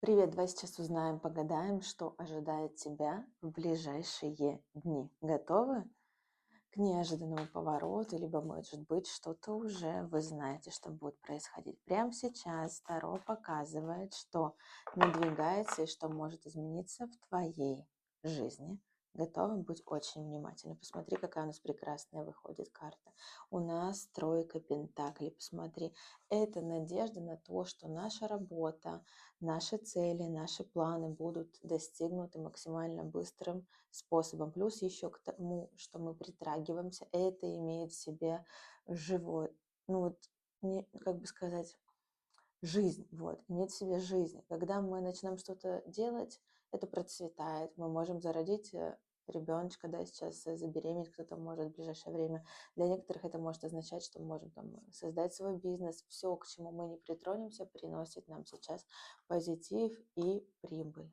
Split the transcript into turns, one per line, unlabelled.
Привет, давай сейчас узнаем, погадаем, что ожидает тебя в ближайшие дни. Готовы к неожиданному повороту, либо, может быть, что-то уже вы знаете, что будет происходить. Прямо сейчас Таро показывает, что надвигается и что может измениться в твоей жизни. Готовы? Будь очень внимательны. Посмотри, какая у нас прекрасная выходит карта. У нас тройка пентаклей. Посмотри, это надежда на то, что наша работа, наши цели, наши планы будут достигнуты максимально быстрым способом. Плюс еще к тому, что мы притрагиваемся, это имеет в себе живой, ну вот, не, как бы сказать, жизнь, вот, имеет в себе жизнь. Когда мы начинаем что-то делать, это процветает. Мы можем зародить ребеночка, да, сейчас забеременеть кто-то может в ближайшее время. Для некоторых это может означать, что мы можем там создать свой бизнес. Все, к чему мы не притронемся, приносит нам сейчас позитив и прибыль.